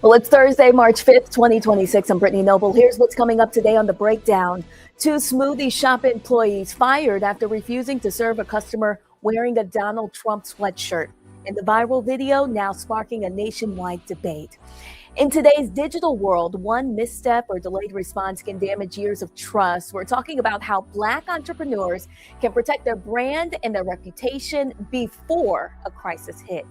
Well, it's Thursday, March 5th, 2026. I'm Brittany Noble. Here's what's coming up today on The Breakdown. 2 Smoothie shop employees fired after refusing to serve a customer wearing a Donald Trump sweatshirt. And the viral video now sparking a nationwide debate. In today's digital world, one misstep or delayed response can damage years of trust. We're talking about how Black entrepreneurs can protect their brand and their reputation before a crisis hits.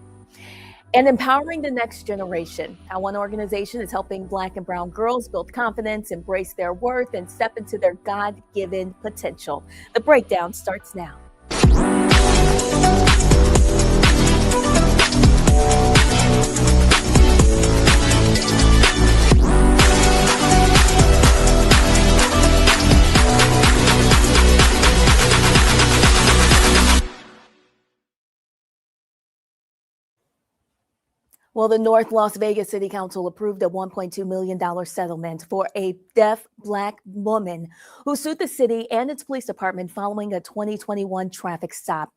And empowering the next generation, how one organization is helping Black and brown girls build confidence, embrace their worth, and step into their God-given potential. The breakdown starts now. Well, the North Las Vegas City Council approved a $1.2 million settlement for a deaf Black woman who sued the city and its police department following a 2021 traffic stop.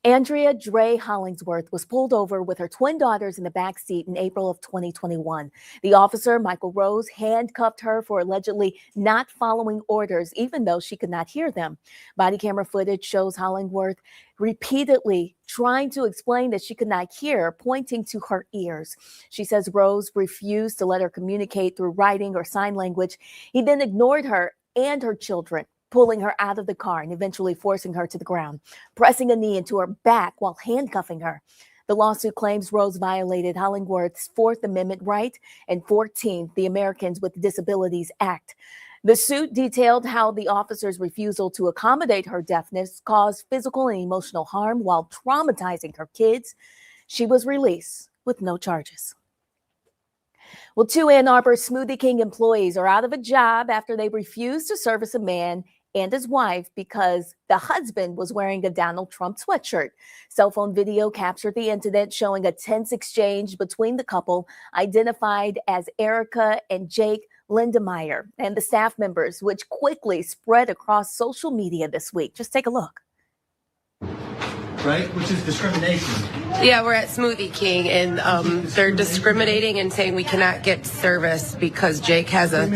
Andrea Dre Hollingsworth was pulled over with her twin daughters in the back seat in April of 2021. The officer, Michael Rose, handcuffed her for allegedly not following orders, even though she could not hear them. Body camera footage shows Hollingsworth repeatedly trying to explain that she could not hear, pointing to her ears. She says Rose refused to let her communicate through writing or sign language. He then ignored her and her children, pulling her out of the car and eventually forcing her to the ground, pressing a knee into her back while handcuffing her. The lawsuit claims Rose violated Hollingsworth's Fourth Amendment right and 14th, the Americans with Disabilities Act. The suit detailed how the officer's refusal to accommodate her deafness caused physical and emotional harm while traumatizing her kids. She was released with no charges. Well, 2 Ann Arbor Smoothie King employees are out of a job after they refused to service a man and his wife because the husband was wearing a Donald Trump sweatshirt. Cell phone video captured the incident, showing a tense exchange between the couple, identified as Erica and Jake Lindemeyer, and the staff members, which quickly spread across social media this week. Just take a look. Right, which is discrimination. Yeah, we're at Smoothie King, and they're discriminating and saying we cannot get service because Jake has a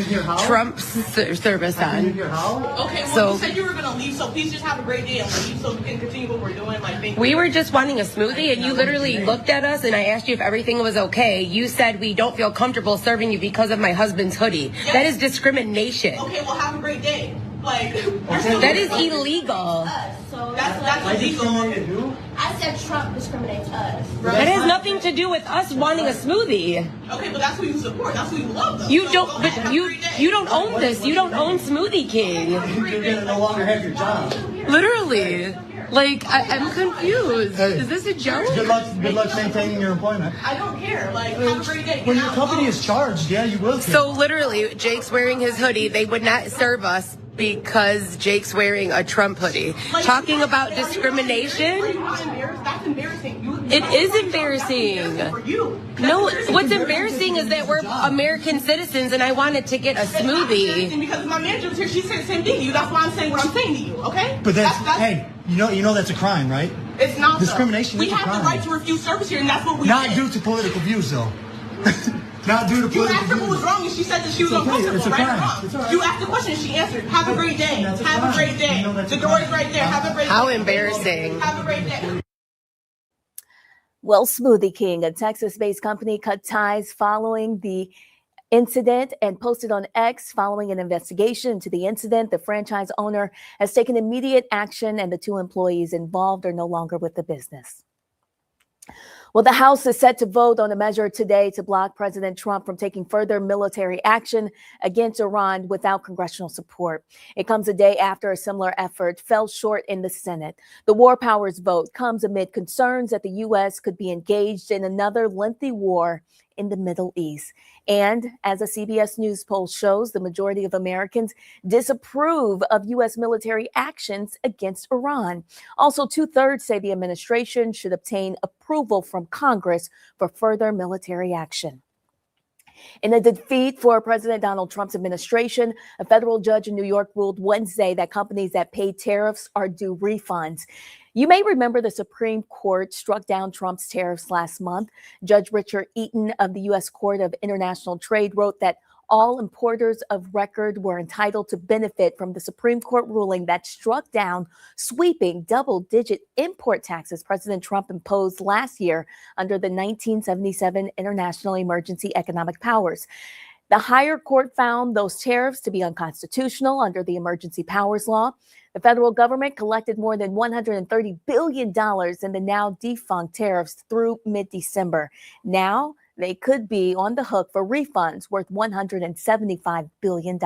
Trump service on. Okay, well, So you said you were going to leave, so please just have a great day and leave so we can continue what we're doing. Thank you. we were just wanting a smoothie, and you literally looked at us, and I asked you if everything was okay. You said we don't feel comfortable serving you because of my husband's hoodie. Yes. That is discrimination. Okay, well, have a great day. That is illegal. So That's illegal. I said Trump discriminates us. That has nothing to do with us wanting a smoothie. Okay, but that's who you support. That's who you love, though. You So don't, go ahead, but have a you great day. you don't own this. You don't own Smoothie King. You're gonna no longer have your job. Literally. Like, I'm confused. Hey. Is this a joke? Good luck maintaining your employment. I don't care. Have a great day. When your company is charged, yeah, you will. So literally, Jake's wearing his hoodie. They would not serve us because Jake's wearing a Trump hoodie. Talking about discrimination. Are you not embarrassed? That's embarrassing. It is embarrassing. For you. No, what's embarrassing is that we're American citizens and I wanted to get a smoothie. Because my manager was here, she said the same thing to you. That's why I'm saying what I'm saying to you, okay? But that's hey, you know that's a crime, right? It's not Discrimination though. is We a have crime. the right to refuse service here, and that's what we Not did. due to political views, though. Not due to You political asked her what was views. wrong, and she said that she was It's okay. uncomfortable, It's a right or crime. wrong? It's all right. You asked the question, and she answered. Have a great day. That's a Have a crime. great day. You know that's The a door crime. is right there. Have a great How day. embarrassing. Have a great day. Well, Smoothie King, a Texas-based company, cut ties following the incident and posted on X following an investigation into the incident. The franchise owner has taken immediate action, and the 2 employees involved are no longer with the business. Well, the House is set to vote on a measure today to block President Trump from taking further military action against Iran without congressional support. It comes a day after a similar effort fell short in the Senate. The war powers vote comes amid concerns that the U.S. could be engaged in another lengthy war in the Middle East. And as a CBS News poll shows, the majority of Americans disapprove of U.S. military actions against Iran. Also, 2/3 say the administration should obtain approval from Congress for further military action. In a defeat for President Donald Trump's administration, a federal judge in New York ruled Wednesday that companies that pay tariffs are due refunds. You may remember the Supreme Court struck down Trump's tariffs last month. Judge Richard Eaton of the U.S. Court of International Trade wrote that all importers of record were entitled to benefit from the Supreme Court ruling that struck down sweeping double-digit import taxes President Trump imposed last year under the 1977 International Emergency Economic Powers. The higher court found those tariffs to be unconstitutional under the Emergency Powers Law. The federal government collected more than $130 billion in the now defunct tariffs through mid-December. Now, they could be on the hook for refunds worth $175 billion.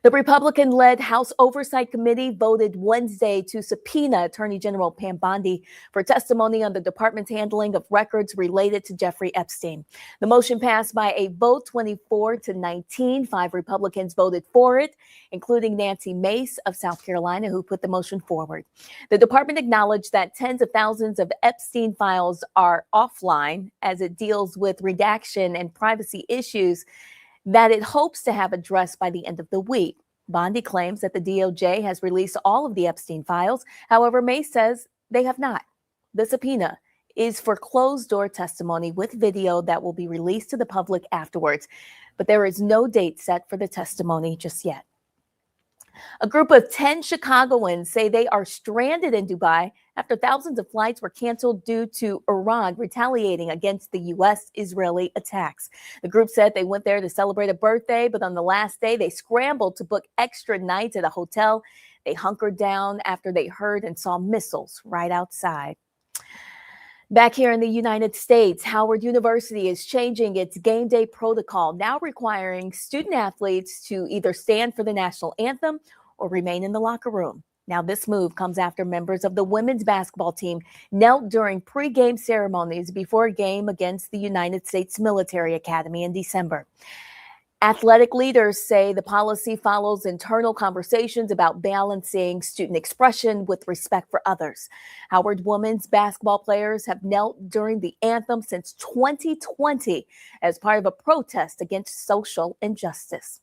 The Republican-led House Oversight Committee voted Wednesday to subpoena Attorney General Pam Bondi for testimony on the department's handling of records related to Jeffrey Epstein. The motion passed by a vote 24-19. 5 Republicans voted for it, including Nancy Mace of South Carolina, who put the motion forward. The department acknowledged that tens of thousands of Epstein files are offline as it deals with redaction and privacy issues that it hopes to have addressed by the end of the week. Bondi claims that the DOJ has released all of the Epstein files. However, Mace says they have not. The subpoena is for closed-door testimony with video that will be released to the public afterwards, but there is no date set for the testimony just yet. A group of 10 Chicagoans say they are stranded in Dubai after thousands of flights were canceled due to Iran retaliating against the U.S.-Israeli attacks. The group said they went there to celebrate a birthday, but on the last day, they scrambled to book extra nights at a hotel. They hunkered down after they heard and saw missiles right outside. Back here in the United States, Howard University is changing its game day protocol, now requiring student athletes to either stand for the national anthem or remain in the locker room. Now, this move comes after members of the women's basketball team knelt during pre-game ceremonies before a game against the United States Military Academy in December. Athletic leaders say the policy follows internal conversations about balancing student expression with respect for others. Howard women's basketball players have knelt during the anthem since 2020 as part of a protest against social injustice.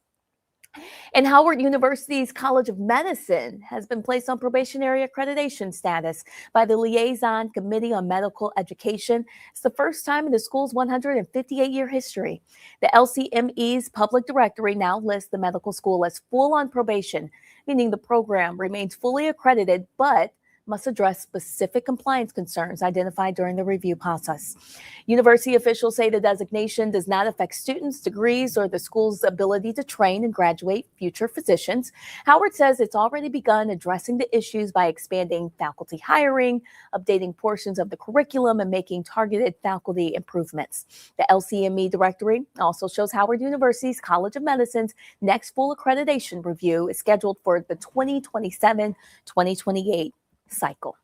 And Howard University's College of Medicine has been placed on probationary accreditation status by the Liaison Committee on Medical Education. It's the first time in the school's 158-year history. The LCME's public directory now lists the medical school as full on probation, meaning the program remains fully accredited, but must address specific compliance concerns identified during the review process. University officials say the designation does not affect students' degrees or the school's ability to train and graduate future physicians. Howard says it's already begun addressing the issues by expanding faculty hiring, updating portions of the curriculum, and making targeted faculty improvements. The LCME directory also shows Howard University's College of Medicine's next full accreditation review is scheduled for the 2027-2028 cycle.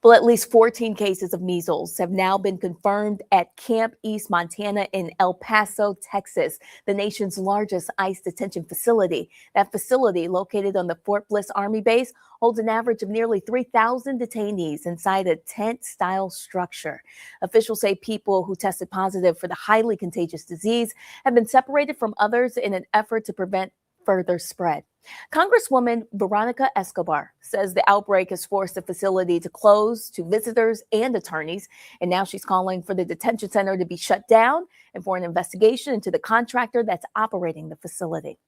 Well, at least 14 cases of measles have now been confirmed at Camp East Montana in El Paso, Texas, the nation's largest ICE detention facility. That facility, located on the Fort Bliss Army Base, holds an average of nearly 3,000 detainees inside a tent-style structure. Officials say people who tested positive for the highly contagious disease have been separated from others in an effort to prevent further spread. Congresswoman Veronica Escobar says the outbreak has forced the facility to close to visitors and attorneys, and now she's calling for the detention center to be shut down and for an investigation into the contractor that's operating the facility.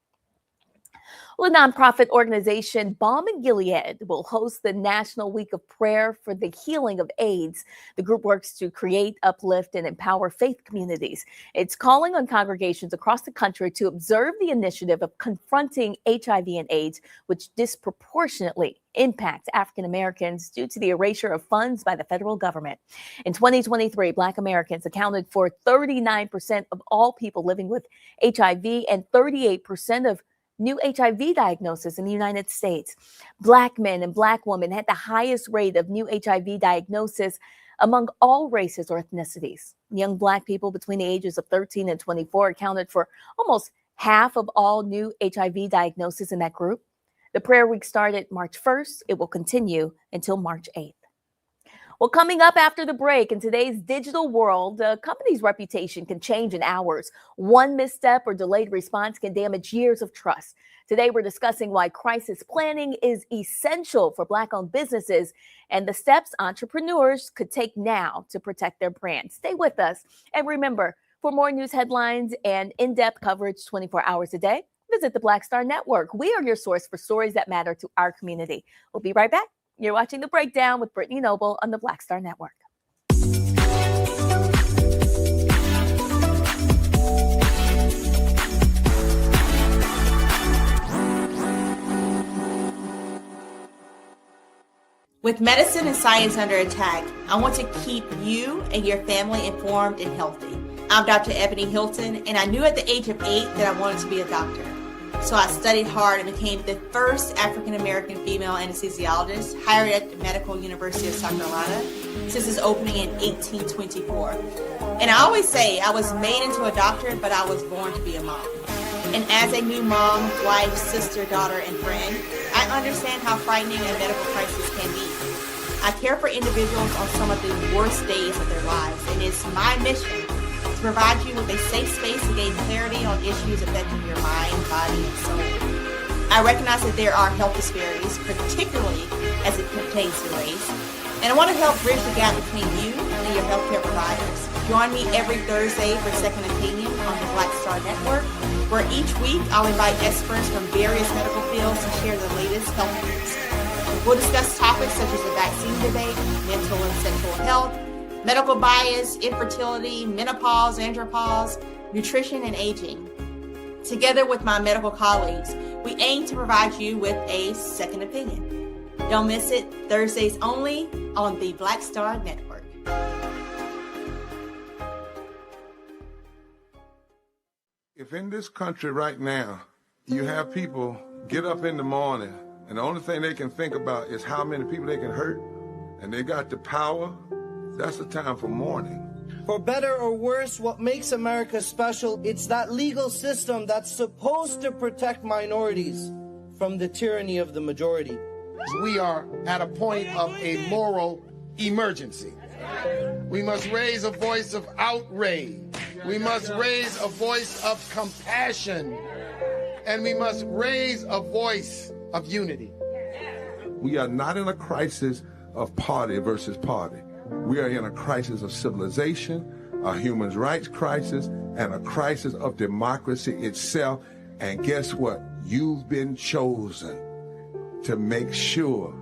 Well, the nonprofit organization Balm and Gilead will host the National Week of Prayer for the Healing of AIDS. The group works to create, uplift, and empower faith communities. It's calling on congregations across the country to observe the initiative of confronting HIV and AIDS, which disproportionately impacts African Americans due to the erasure of funds by the federal government. In 2023, Black Americans accounted for 39% of all people living with HIV and 38% of new HIV diagnosis in the United States. Black men and Black women had the highest rate of new HIV diagnosis among all races or ethnicities. Young Black people between the ages of 13 and 24 accounted for almost half of all new HIV diagnosis in that group. The prayer week started March 1st. It will continue until March 8th. Well, coming up after the break, in today's digital world, a company's reputation can change in hours. One misstep or delayed response can damage years of trust. Today, we're discussing why crisis planning is essential for Black-owned businesses and the steps entrepreneurs could take now to protect their brand. Stay with us. And remember, for more news headlines and in-depth coverage 24 hours a day, visit the Black Star Network. We are your source for stories that matter to our community. We'll be right back. You're watching The Breakdown with Brittany Noble on the Black Star Network. With medicine and science under attack, I want to keep you and your family informed and healthy. I'm Dr. Ebony Hilton, and I knew at the age of 8 that I wanted to be a doctor. So I studied hard and became the first African-American female anesthesiologist hired at the Medical University of South Carolina since its opening in 1824. And I always say I was made into a doctor, but I was born to be a mom. And as a new mom, wife, sister, daughter, and friend, I understand how frightening a medical crisis can be. I care for individuals on some of the worst days of their lives, and it's my mission to provide you with a safe space to gain clarity on issues affecting your mind, body, and soul. I recognize that there are health disparities, particularly as it pertains to race, and I want to help bridge the gap between you and your healthcare providers. Join me every Thursday for Second Opinion on the Black Star Network, where each week I'll invite experts from various medical fields to share the latest health news. We'll discuss topics such as the vaccine debate, mental and sexual health, medical bias, infertility, menopause, andropause, nutrition, and aging. Together with my medical colleagues, we aim to provide you with a second opinion. Don't miss it, Thursdays only on the Black Star Network. If in this country right now, you have people get up in the morning and the only thing they can think about is how many people they can hurt, and they got the power, that's the time for mourning. For better or worse, what makes America special, it's that legal system that's supposed to protect minorities from the tyranny of the majority. We are at a point of a moral emergency. We must raise a voice of outrage. We must raise a voice of compassion. And we must raise a voice of unity. We are not in a crisis of party versus party. We are in a crisis of civilization, a human rights crisis, and a crisis of democracy itself. And guess what? You've been chosen to make sure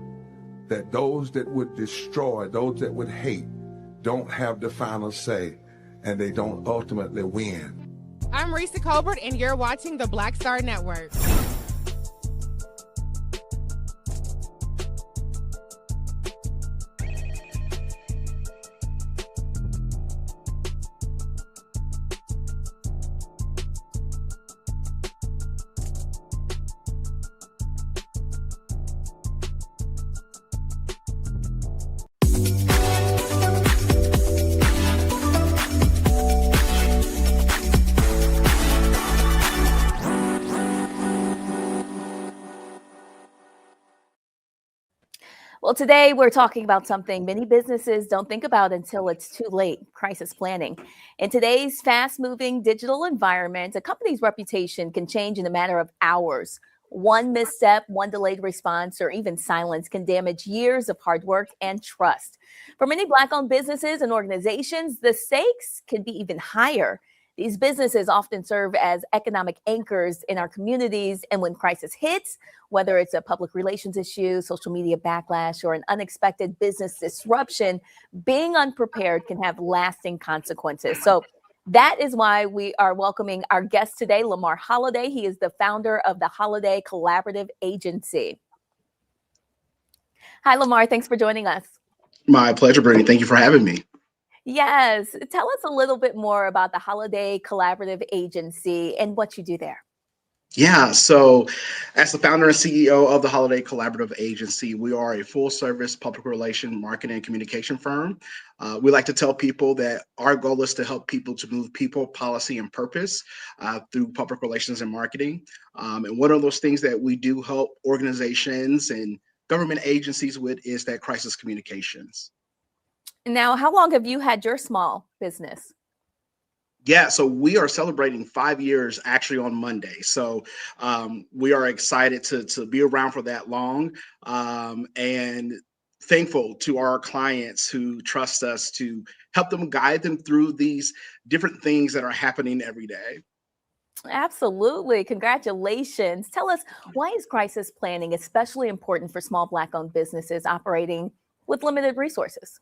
that those that would destroy, those that would hate, don't have the final say, and they don't ultimately win. I'm Risa Colbert, and you're watching the Black Star Network. Well, today we're talking about something many businesses don't think about until it's too late: crisis planning. In today's fast-moving digital environment, a company's reputation can change in a matter of hours. One misstep, one delayed response, or even silence can damage years of hard work and trust. For many Black-owned businesses and organizations, the stakes can be even higher. These businesses often serve as economic anchors in our communities, and when crisis hits, whether it's a public relations issue, social media backlash, or an unexpected business disruption, being unprepared can have lasting consequences. So that is why we are welcoming our guest today, Lamar Holliday. He is the founder of the Holliday Collaborative Agency. Hi, Lamar. Thanks for joining us. My pleasure, Brittany. Thank you for having me. Yes. Tell us a little bit more about the Holliday Collaborative Agency and what you do there. Yeah, so as the founder and CEO of the Holliday Collaborative Agency, we are a full-service public relation, marketing, and communication firm. We like to tell people that our goal is to help people to move people, policy, and purpose through public relations and marketing. And one of those things that we do help organizations and government agencies with is that crisis communications. Now, how long have you had your small business? Yeah, so we are celebrating 5 years actually on Monday. So we are excited to be around for that long, and thankful to our clients who trust us to help them guide them through these different things that are happening every day. Absolutely. Congratulations. Tell us, why is crisis planning especially important for small Black-owned businesses operating with limited resources?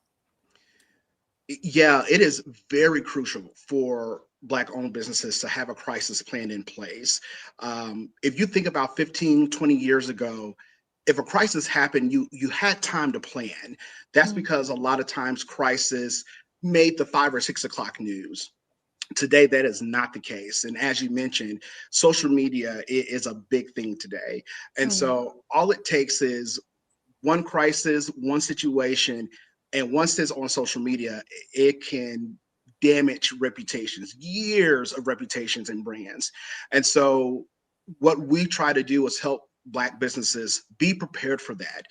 Yeah, it is very crucial for Black-owned businesses to have a crisis plan in place. If you think about 15, 20 years ago, if a crisis happened, you had time to plan. That's because a lot of times crisis made the 5 or 6 o'clock news. Today, that is not the case. And as you mentioned, social media is a big thing today. And so all it takes is one crisis, one situation, and once it's on social media, it can damage reputations, years of reputations and brands. And so what we try to do is help Black businesses be prepared for that.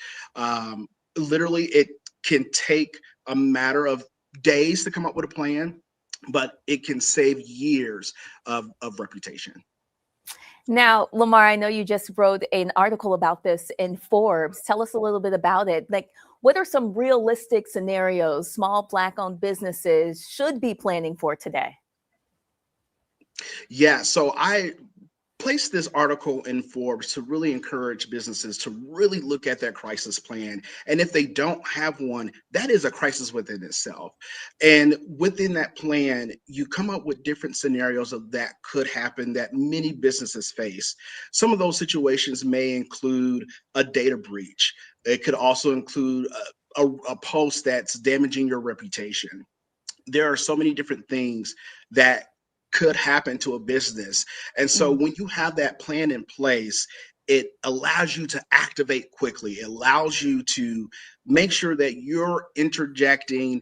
Literally, it can take a matter of days to come up with a plan, but it can save years of reputation. Now, Lamar, I know you just wrote an article about this in Forbes. Tell us a little bit about it. Like, what are some realistic scenarios small Black-owned businesses should be planning for today? Yeah, so I placed this article in Forbes to really encourage businesses to really look at their crisis plan. And if they don't have one, that is a crisis within itself. And within that plan, you come up with different scenarios of that could happen that many businesses face. Some of those situations may include a data breach. It could also include a post that's damaging your reputation. There are so many different things that could happen to a business. And so when you have that plan in place, it allows you to activate quickly. It allows you to make sure that you're interjecting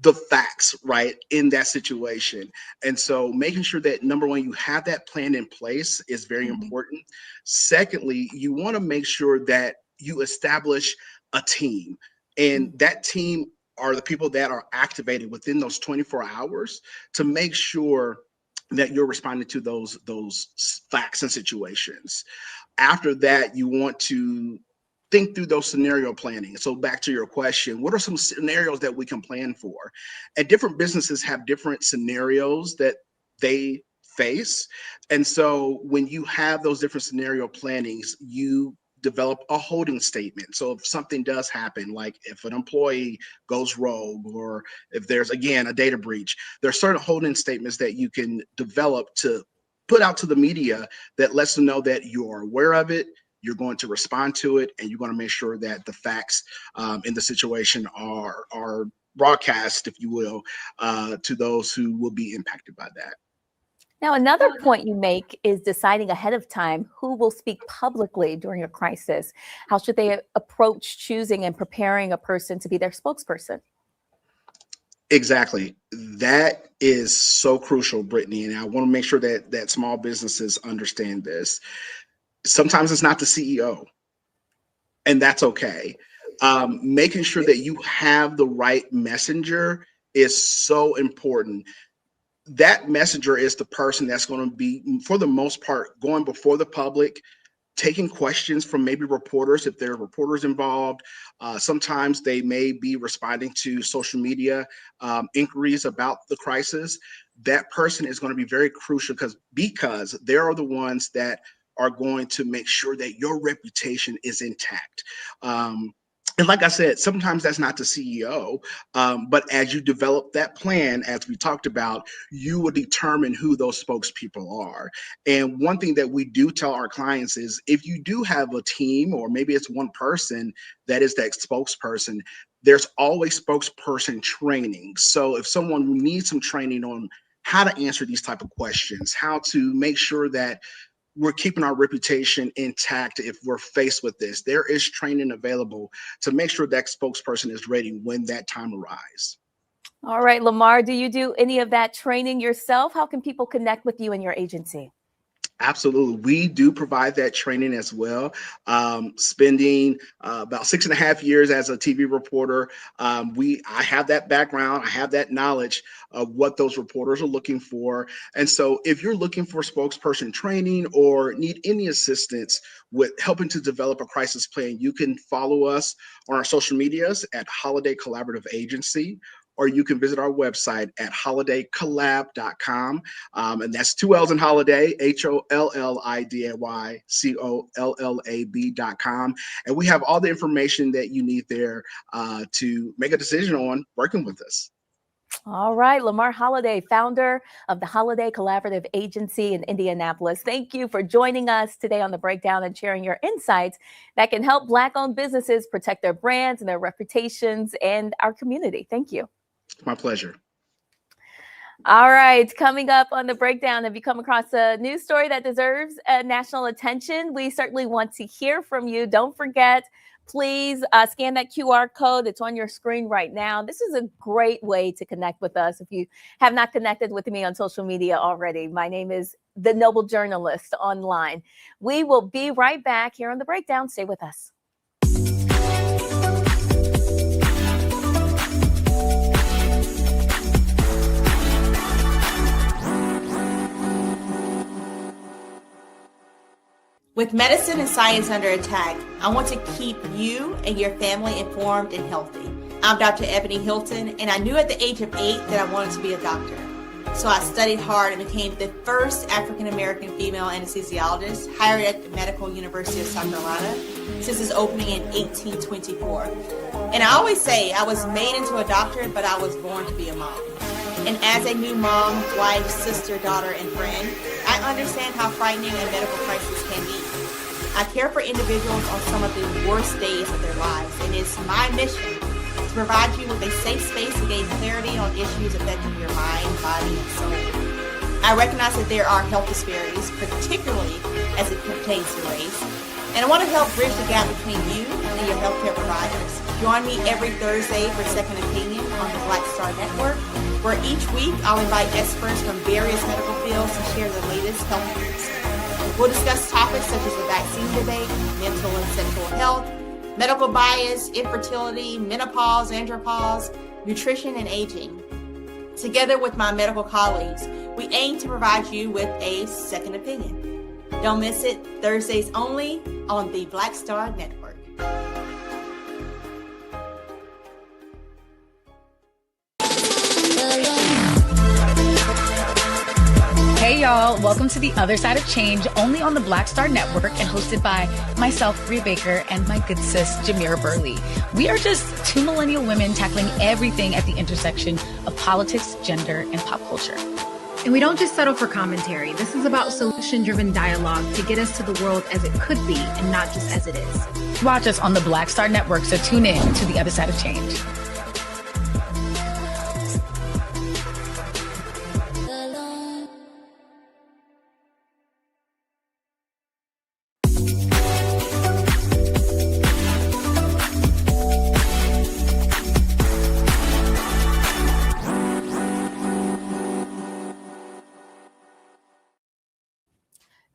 the facts, right, in that situation. And so making sure that, number one, you have that plan in place is very important. Secondly, you want to make sure that you establish a team, and that team are the people that are activated within those 24 hours to make sure that you're responding to those facts and situations. After that, you want to think through those scenario planning. So back to your question, what are some scenarios that we can plan for? And different businesses have different scenarios that they face. And so when you have those different scenario plannings, you develop a holding statement. So if something does happen, like if an employee goes rogue, or if there's, again, a data breach, there are certain holding statements that you can develop to put out to the media that lets them know that you're aware of it, you're going to respond to it, and you're going to make sure that the facts in the situation are broadcast, if you will, to those who will be impacted by that. Now, another point you make is deciding ahead of time who will speak publicly during a crisis. How should they approach choosing and preparing a person to be their spokesperson? Exactly. That is so crucial, Brittany. And I want to make sure that small businesses understand this. Sometimes it's not the CEO, and that's okay. Making sure that you have the right messenger is so important. That messenger is the person that's going to be, for the most part, going before the public, taking questions from maybe reporters if there are reporters involved. Sometimes they may be responding to social media inquiries about the crisis. That person is going to be very crucial because they are the ones that are going to make sure that your reputation is intact. And like I said, sometimes that's not the CEO, but as you develop that plan, as we talked about, you will determine who those spokespeople are. And one thing that we do tell our clients is if you do have a team, or maybe it's one person that is that spokesperson, there's always spokesperson training. So if someone needs some training on how to answer these type of questions, how to make sure that we're keeping our reputation intact if we're faced with this, there is training available to make sure that spokesperson is ready when that time arrives. All right, Lamar, do you do any of that training yourself? How can people connect with you and your agency? Absolutely. We do provide that training as well. Spending about 6.5 years as a TV reporter, I have that background, I have that knowledge of what those reporters are looking for. And so if you're looking for spokesperson training or need any assistance with helping to develop a crisis plan, you can follow us on our social medias at Holiday Collaborative Agency, or you can visit our website at holidaycollab.com. And that's 2 L's in holiday, HOLLIDAYCOLLAB.com. And we have all the information that you need there to make a decision on working with us. All right, Lamar Holiday, founder of the Holiday Collaborative Agency in Indianapolis. Thank you for joining us today on The Breakdown and sharing your insights that can help Black-owned businesses protect their brands and their reputations and our community. Thank you. My pleasure. All right, coming up on The Breakdown, have you come across a news story that deserves national attention? We certainly want to hear from you. Don't forget, please scan that QR code. It's on your screen right now. This is a great way to connect with us if you have not connected with me on social media already. My name is The Noble Journalist online. We will be right back here on The Breakdown. Stay with us. With medicine and science under attack, I want to keep you and your family informed and healthy. I'm Dr. Ebony Hilton, and I knew at the age of 8 that I wanted to be a doctor. So I studied hard and became the first African-American female anesthesiologist hired at the Medical University of South Carolina since its opening in 1824. And I always say I was made into a doctor, but I was born to be a mom. And as a new mom, wife, sister, daughter, and friend, I understand how frightening a medical crisis can be. I care for individuals on some of the worst days of their lives, and it's my mission to provide you with a safe space to gain clarity on issues affecting your mind, body, and soul. I recognize that there are health disparities, particularly as it pertains to race, and I want to help bridge the gap between you and your healthcare providers. Join me every Thursday for Second Opinion on the Black Star Network, where each week I'll invite experts from various medical fields to share the latest health news. We'll discuss topics such as the vaccine debate, mental and sexual health, medical bias, infertility, menopause, andropause, nutrition, and aging. Together with my medical colleagues, we aim to provide you with a second opinion. Don't miss it, Thursdays only on the Black Star Network. Hey y'all, welcome to The Other Side of Change, only on the Black Star Network and hosted by myself, Rhea Baker, and my good sis, Jamira Burley. We are just two millennial women tackling everything at the intersection of politics, gender, and pop culture. And we don't just settle for commentary. This is about solution-driven dialogue to get us to the world as it could be and not just as it is. Watch us on the Black Star Network, so tune in to The Other Side of Change.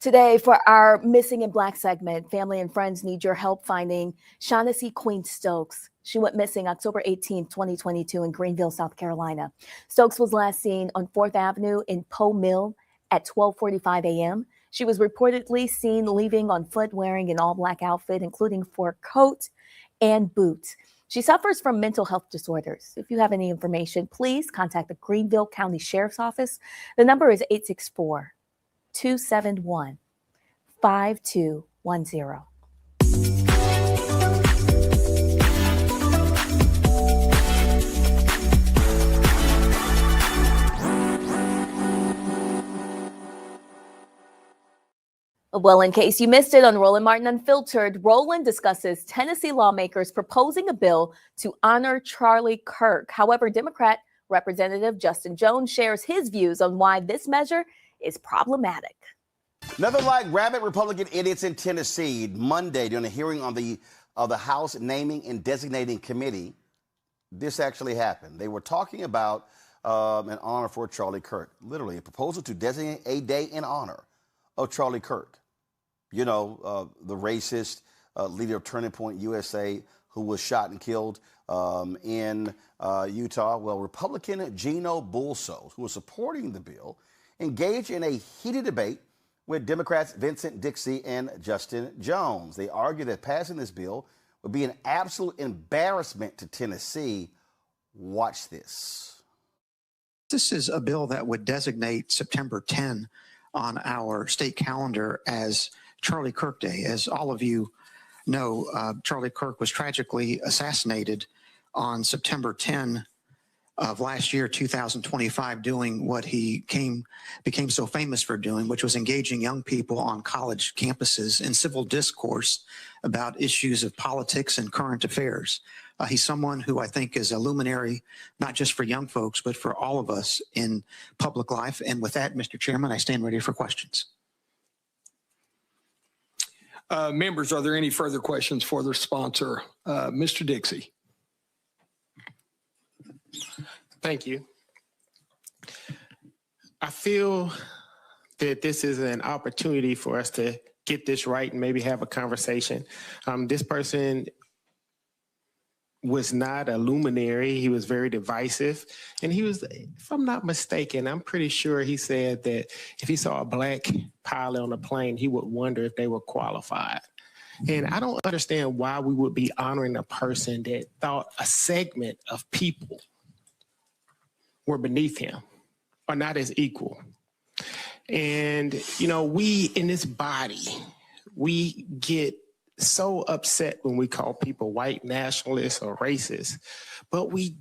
Today, for our Missing in Black segment, family and friends need your help finding Shaughnessy Queen Stokes. She went missing October 18, 2022 in Greenville, South Carolina. Stokes was last seen on 4th Avenue in Poe Mill at 12:45 a.m. She was reportedly seen leaving on foot wearing an all-black outfit, including fur coat and boots. She suffers from mental health disorders. If you have any information, please contact the Greenville County Sheriff's Office. The number is 864-271-5210. Well, in case you missed it on Roland Martin Unfiltered, Roland discusses Tennessee lawmakers proposing a bill to honor Charlie Kirk. However, Democrat Representative Justin Jones shares his views on why this measure is problematic. Nothing like rabid Republican idiots in Tennessee. Monday, during a hearing on the House Naming and Designating Committee, this actually happened. They were talking about an honor for Charlie Kirk, literally a proposal to designate a day in honor of Charlie Kirk. You know, the racist leader of Turning Point USA who was shot and killed in Utah. Well, Republican Gino Bulso, who was supporting the bill, engaged in a heated debate with Democrats Vincent Dixie and Justin Jones. They argued that passing this bill would be an absolute embarrassment to Tennessee. Watch this. This is a bill that would designate September 10 on our state calendar as Charlie Kirk Day. As all of you know, Charlie Kirk was tragically assassinated on September 10 of last year, 2025, doing what he became so famous for doing, which was engaging young people on college campuses in civil discourse about issues of politics and current affairs. He's someone who I think is a luminary, not just for young folks, but for all of us in public life. And with that, Mr. Chairman, I stand ready for questions. Members, are there any further questions for the sponsor? Mr. Dixie. Thank you. I feel that this is an opportunity for us to get this right and maybe have a conversation. This person was not a luminary. He was very divisive. And he was, if I'm not mistaken, I'm pretty sure he said that if he saw a black pilot on a plane, he would wonder if they were qualified. And I don't understand why we would be honoring a person that thought a segment of people were beneath him or not as equal. And, you know, we in this body, we get so upset when we call people white nationalists or racist, but we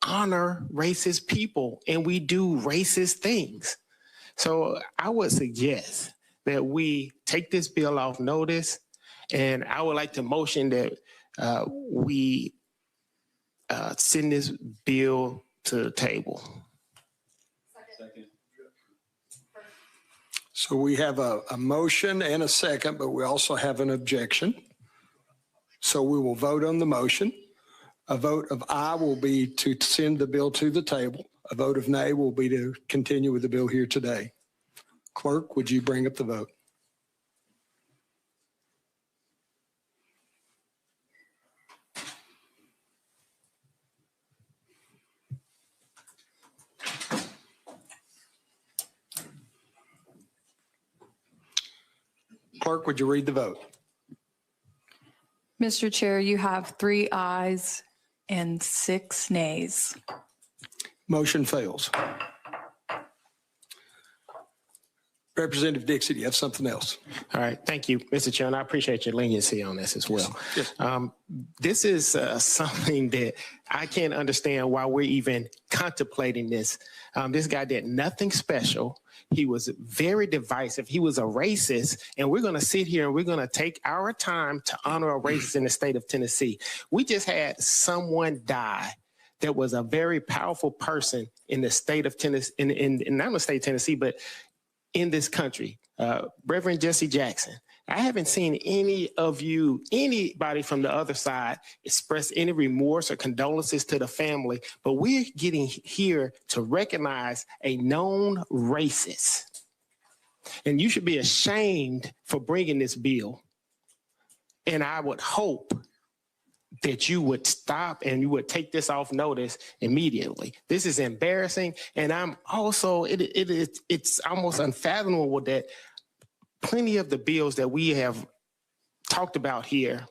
honor racist people and we do racist things. So I would suggest that we take this bill off notice, and I would like to motion that we send this bill to the table. So we have a motion and a second, but we also have an objection. So we will vote on the motion. A vote of aye will be to send the bill to the table. A vote of nay will be to continue with the bill here today. Clerk, would you bring up the vote? Clerk, would you read the vote? Mr. Chair, you have 3 ayes and 6 nays. Motion fails. Representative Dixie, do you have something else? All right. Thank you, Mr. Chairman. I appreciate your leniency on this as well. Yes. This is something that I can't understand why we're even contemplating this. This guy did nothing special. He was very divisive. He was a racist, and we're going to sit here and we're going to take our time to honor a racist in the state of Tennessee. We just had someone die that was a very powerful person in the state of Tennessee, not in the state of Tennessee, but in this country, Reverend Jesse Jackson. I haven't seen anybody from the other side express any remorse or condolences to the family, but we're getting here to recognize a known racist. And you should be ashamed for bringing this bill. And I would hope that you would stop and you would take this off notice immediately. This is embarrassing. And I'm also, it's almost unfathomable that plenty of the bills that we have talked about here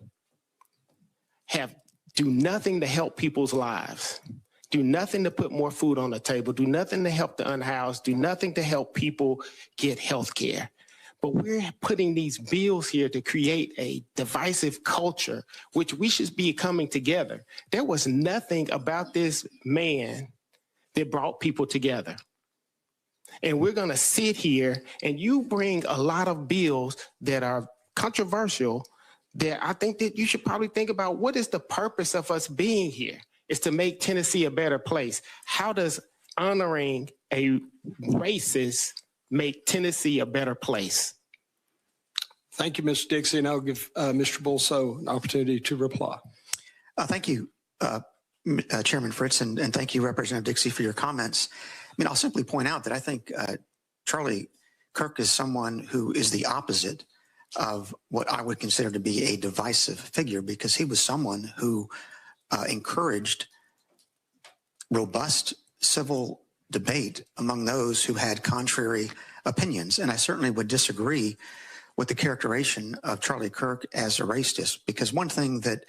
do nothing to help people's lives, do nothing to put more food on the table, do nothing to help the unhoused, do nothing to help people get health care. But we're putting these bills here to create a divisive culture, which we should be coming together. There was nothing about this man that brought people together. And we're going to sit here and you bring a lot of bills that are controversial that I think that you should probably think about what is the purpose of us being here? It's to make Tennessee a better place. How does honoring a racist make Tennessee a better place? Thank you, Mr. Dixie, and I'll give Mr. Bulso an opportunity to reply. Thank you, Chairman Fritz, and thank you, Representative Dixie, for your comments. I mean, I'll simply point out that I think Charlie Kirk is someone who is the opposite of what I would consider to be a divisive figure, because he was someone who encouraged robust civil debate among those who had contrary opinions. And I certainly would disagree with the characterization of Charlie Kirk as a racist, because one thing that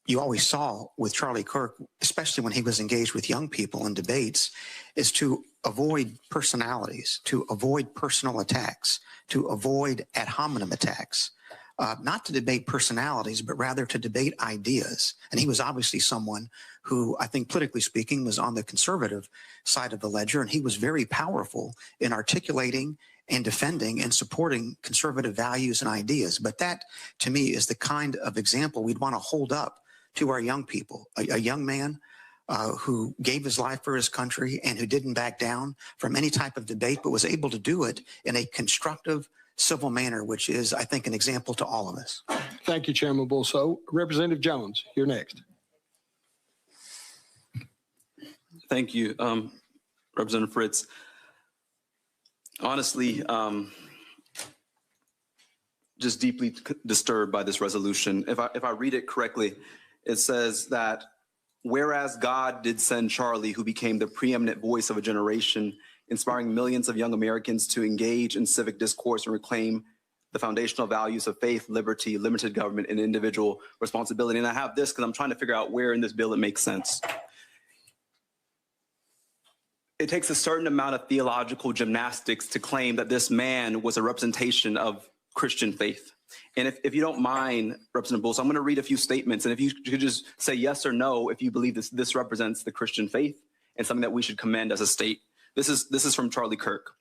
you always saw with Charlie Kirk, especially when he was engaged with young people in debates, is to avoid personalities, to avoid personal attacks, to avoid ad hominem attacks, not to debate personalities, but rather to debate ideas. And he was obviously someone who, I think politically speaking, was on the conservative side of the ledger, and he was very powerful in articulating and defending and supporting conservative values and ideas. But that, to me, is the kind of example we'd want to hold up to our young people. A young man who gave his life for his country and who didn't back down from any type of debate, but was able to do it in a constructive, civil manner, which is, I think, an example to all of us. Thank you, Chairman Bulso. Representative Jones, you're next. Thank you, Representative Fritz. Honestly, just deeply disturbed by this resolution. If I read it correctly, it says that whereas God did send Charlie, who became the preeminent voice of a generation, inspiring millions of young Americans to engage in civic discourse and reclaim the foundational values of faith, liberty, limited government, and individual responsibility. And I have this because I'm trying to figure out where in this bill it makes sense. It takes a certain amount of theological gymnastics to claim that this man was a representation of Christian faith. And if you don't mind, Representative Bulls, I'm going to read a few statements. And if you could just say yes or no if you believe this represents the Christian faith and something that we should commend as a state. This is from Charlie Kirk.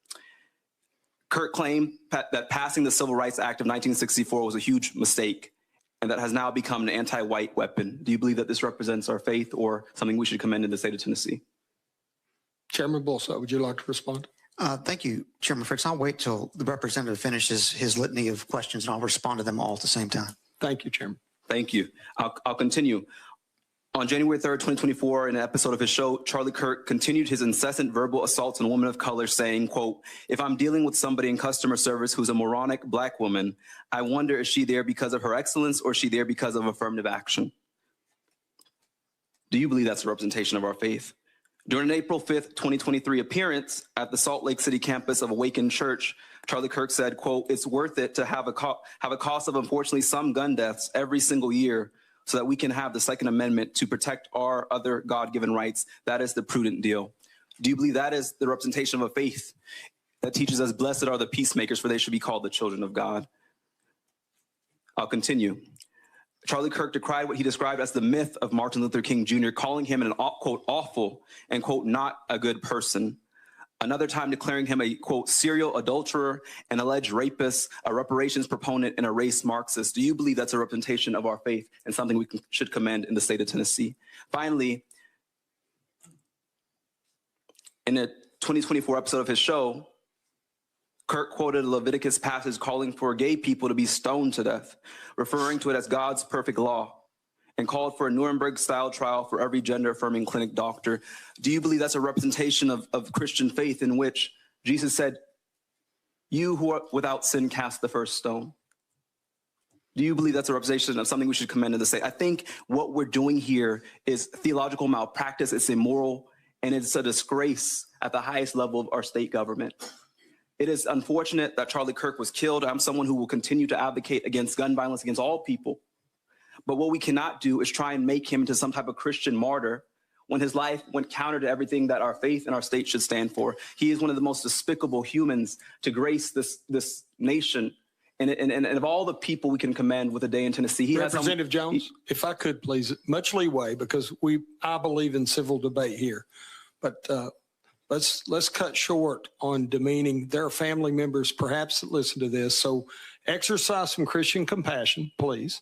Kirk claimed that passing the Civil Rights Act of 1964 was a huge mistake and that has now become an anti-white weapon. Do you believe that this represents our faith or something we should commend in the state of Tennessee? Chairman Bulso, would you like to respond? Thank you, Chairman Fritz. I'll wait till the representative finishes his litany of questions, and I'll respond to them all at the same time. Thank you, Chairman. Thank you. I'll continue. On January 3rd, 2024, in an episode of his show, Charlie Kirk continued his incessant verbal assaults on women of color, saying, quote, "If I'm dealing with somebody in customer service who's a moronic Black woman, I wonder is she there because of her excellence or is she there because of affirmative action?" Do you believe that's a representation of our faith? During an April 5th, 2023 appearance at the Salt Lake City campus of Awakened Church, Charlie Kirk said, quote, "It's worth it to have a cost of, unfortunately, some gun deaths every single year so that we can have the Second Amendment to protect our other God-given rights. That is the prudent deal." Do you believe that is the representation of a faith that teaches us, blessed are the peacemakers, for they should be called the children of God? I'll continue. Charlie Kirk decried what he described as the myth of Martin Luther King Jr., calling him an, quote, awful and, quote, not a good person. Another time declaring him a, quote, serial adulterer, an alleged rapist, a reparations proponent, and a race Marxist. Do you believe that's a representation of our faith and something we should commend in the state of Tennessee? Finally, in a 2024 episode of his show, Kirk quoted a Leviticus passage calling for gay people to be stoned to death, referring to it as God's perfect law, and called for a Nuremberg-style trial for every gender-affirming clinic doctor. Do you believe that's a representation of Christian faith in which Jesus said, "You who are without sin cast the first stone"? Do you believe that's a representation of something we should commend in the state? I think what we're doing here is theological malpractice. It's immoral, and it's a disgrace at the highest level of our state government. It is unfortunate that Charlie Kirk was killed. I'm someone who will continue to advocate against gun violence against all people. But what we cannot do is try and make him into some type of Christian martyr when his life went counter to everything that our faith and our state should stand for. He is one of the most despicable humans to grace this nation. And of all the people we can commend with a day in Tennessee, he Representative Jones, if I could please, much leeway, because I believe in civil debate here. But let's cut short on demeaning. There are family members perhaps that listen to this, so exercise some Christian compassion, please.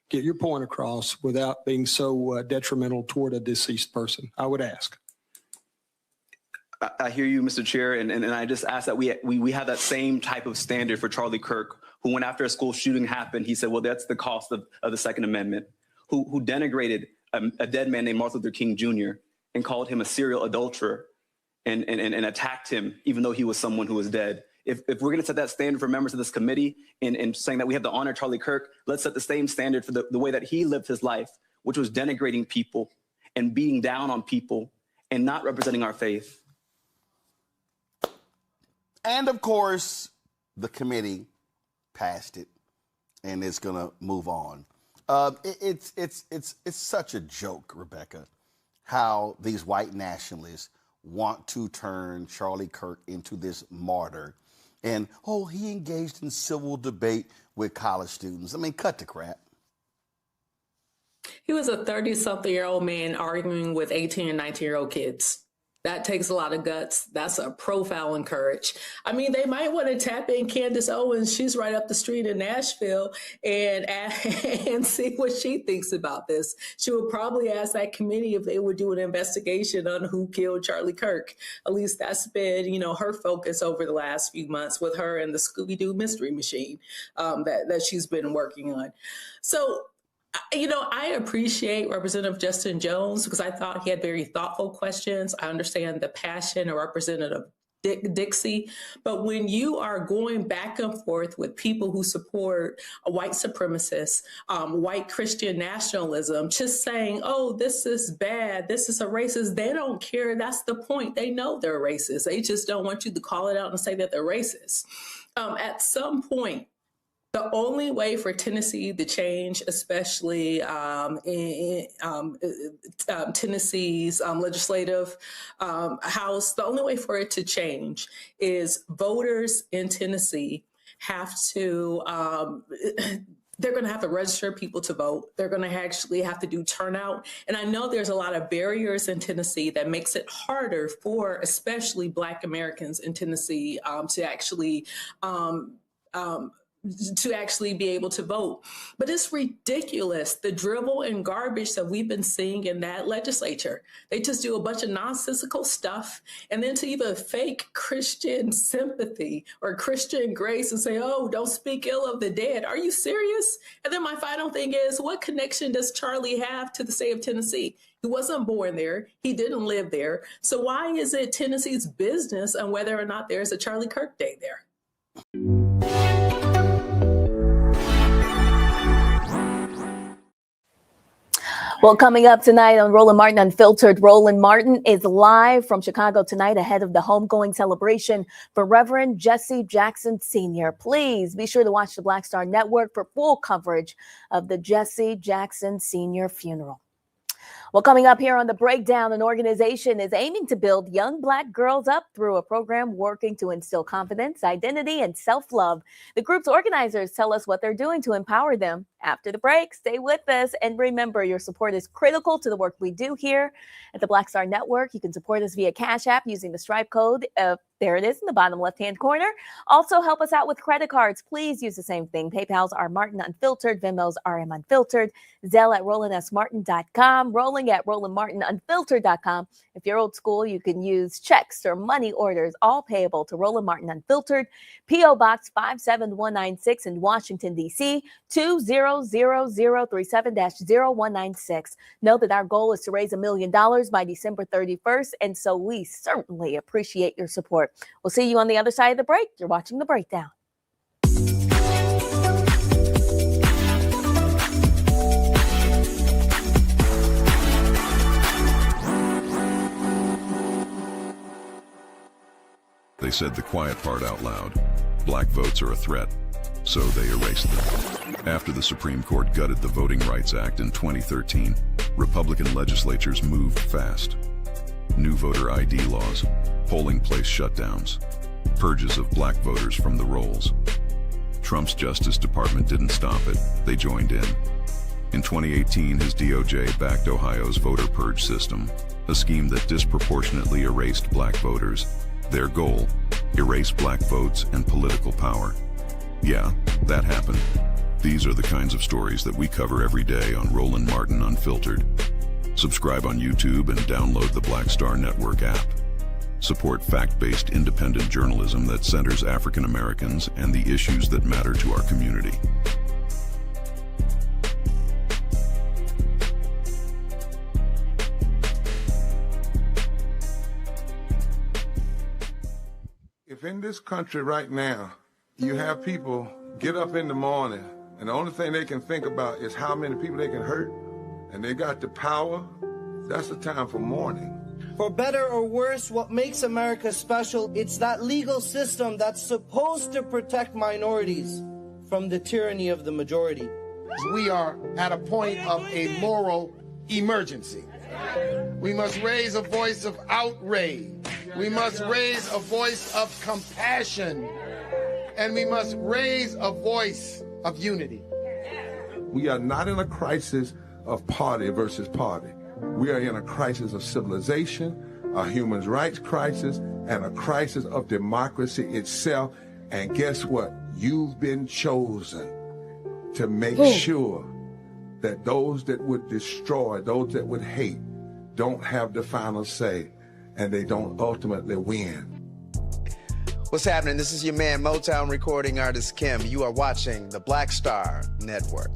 Get your point across without being so detrimental toward a deceased person, I would ask. I hear you, Mr. Chair, and I just ask that we have that same type of standard for Charlie Kirk, who when after a school shooting happened, he said, well, that's the cost of the Second Amendment, who denigrated a dead man named Martin Luther King Jr. and called him a serial adulterer and attacked him, even though he was someone who was dead. If we're going to set that standard for members of this committee and saying that we have to honor Charlie Kirk, let's set the same standard for the way that he lived his life, which was denigrating people and beating down on people and not representing our faith. And of course, the committee passed it, and it's gonna move on. It's such a joke, Rebecca, how these white nationalists want to turn Charlie Kirk into this martyr, and he engaged in civil debate with college students. I mean, cut the crap. He was a 30-something-year-old man arguing with 18 and 19-year-old kids. That takes a lot of guts. That's a profile in courage. I mean, they might want to tap in Candace Owens. She's right up the street in Nashville and see what she thinks about this. She would probably ask that committee if they would do an investigation on who killed Charlie Kirk. At least that's been, her focus over the last few months with her and the Scooby-Doo mystery machine that she's been working on. So, I appreciate Representative Justin Jones because I thought he had very thoughtful questions. I understand the passion of Representative Dixie, but when you are going back and forth with people who support a white supremacist, white Christian nationalism, just saying, this is bad, this is a racist, they don't care. That's the point. They know they're racist. They just don't want you to call it out and say that they're racist. At some point, the only way for Tennessee to change, especially in Tennessee's legislative house, the only way for it to change is voters in Tennessee have to, they're going to have to register people to vote. They're going to actually have to do turnout. And I know there's a lot of barriers in Tennessee that makes it harder for especially Black Americans in Tennessee to actually be able to vote. But it's ridiculous, the dribble and garbage that we've been seeing in that legislature. They just do a bunch of nonsensical stuff. And then to even fake Christian sympathy or Christian grace and say, don't speak ill of the dead. Are you serious? And then my final thing is, what connection does Charlie have to the state of Tennessee? He wasn't born there. He didn't live there. So why is it Tennessee's business on whether or not there's a Charlie Kirk Day there? Well, coming up tonight on Roland Martin Unfiltered, Roland Martin is live from Chicago tonight ahead of the homegoing celebration for Reverend Jesse Jackson Sr. Please be sure to watch the Black Star Network for full coverage of the Jesse Jackson Sr. funeral. Well, coming up here on The Breakdown, an organization is aiming to build young Black girls up through a program working to instill confidence, identity, and self-love. The group's organizers tell us what they're doing to empower them. After the break, stay with us. And remember, your support is critical to the work we do here at the Black Star Network. You can support us via Cash App using the Stripe code. There it is in the bottom left-hand corner. Also, help us out with credit cards. Please use the same thing. PayPal's are Martin Unfiltered. Venmo's RM Unfiltered. Zelle at RolandSMartin.com. Rolling at RolandMartinUnfiltered.com. If you're old school, you can use checks or money orders, all payable to Roland Martin Unfiltered. P.O. Box 57196 in Washington, D.C. 20037-0196. Know that our goal is to raise $1 million by December 31st, and so we certainly appreciate your support. We'll see you on the other side of the break. You're watching The Breakdown. They said the quiet part out loud. Black votes are a threat, so they erased them. After the Supreme Court gutted the Voting Rights Act in 2013, Republican legislatures moved fast. New voter ID laws, polling place shutdowns, purges of Black voters from the rolls. Trump's Justice Department didn't stop it, they joined in. In 2018, his DOJ backed Ohio's voter purge system, a scheme that disproportionately erased Black voters. Their goal, erase Black votes and political power. Yeah, that happened. These are the kinds of stories that we cover every day on Roland Martin Unfiltered. Subscribe on YouTube and download the Black Star Network app. Support fact-based independent journalism that centers African Americans and the issues that matter to our community. If If in this country right now, you have people get up in the morning and the only thing they can think about is how many people they can hurt, and they got the power, that's the time for mourning. For better or worse, what makes America special, it's that legal system that's supposed to protect minorities from the tyranny of the majority. We are at a point of a moral emergency. We must raise a voice of outrage. We must raise a voice of compassion. And we must raise a voice of unity. We are not in a crisis of party versus party. We are in a crisis of civilization, a human rights crisis, and a crisis of democracy itself. And guess what? You've been chosen to make sure that those that would destroy, those that would hate, don't have the final say, and they don't ultimately win. What's happening? This is your man, Motown recording artist Kim. You are watching the Black Star Network.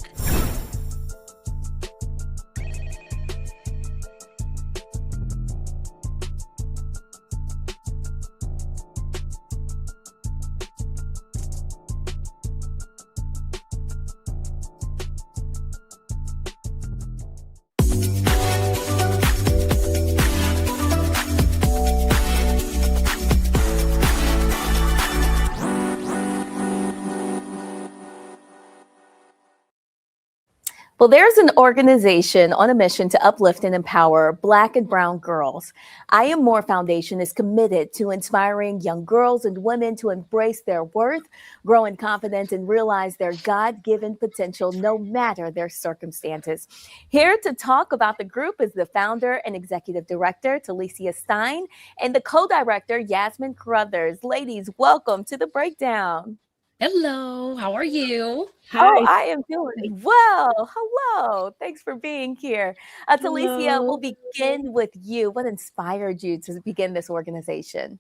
Well, there's an organization on a mission to uplift and empower Black and Brown girls. I Am More Foundation is committed to inspiring young girls and women to embrace their worth, grow in confidence, and realize their God-given potential no matter their circumstances. Here to talk about the group is the founder and executive director, Talicia Stein, and the co-director, Yasmin Carruthers. Ladies, welcome to The Breakdown. Hello, how are you? Oh, I am doing well. Hello. Thanks for being here. Talicia, we'll begin with you. What inspired you to begin this organization?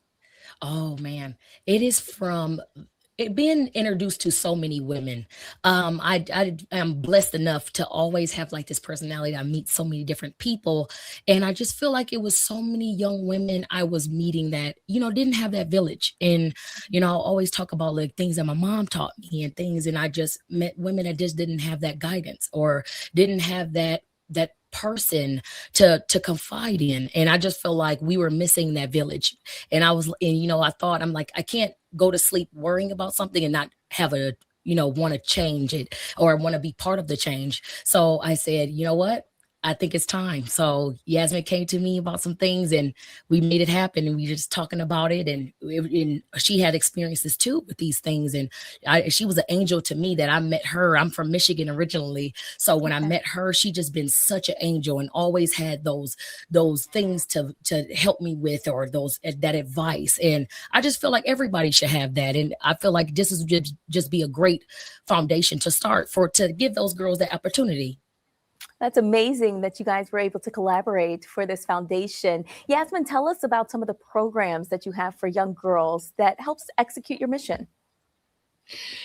Oh man, it is from being introduced to so many women. I am blessed enough to always have like this personality. I meet so many different people, and I just feel like it was so many young women I was meeting that, didn't have that village. And, I always talk about like things that my mom taught me and things. And I just met women that just didn't have that guidance or didn't have that person to confide in. And I just feel like we were missing that village. And I thought, I'm like, I can't go to sleep worrying about something and not have want to change it or want to be part of the change. So I said, you know what? I think it's time. So Yasmin came to me about some things and we made it happen, and we were just talking about it. And she had experiences too with these things. And she was an angel to me that I met her. I'm from Michigan originally. So when I met her, she just been such an angel and always had those things to help me with, or that advice. And I just feel like everybody should have that. And I feel like this is just be a great foundation to start to give those girls that opportunity. That's amazing that you guys were able to collaborate for this foundation. Yasmin, tell us about some of the programs that you have for young girls that helps execute your mission.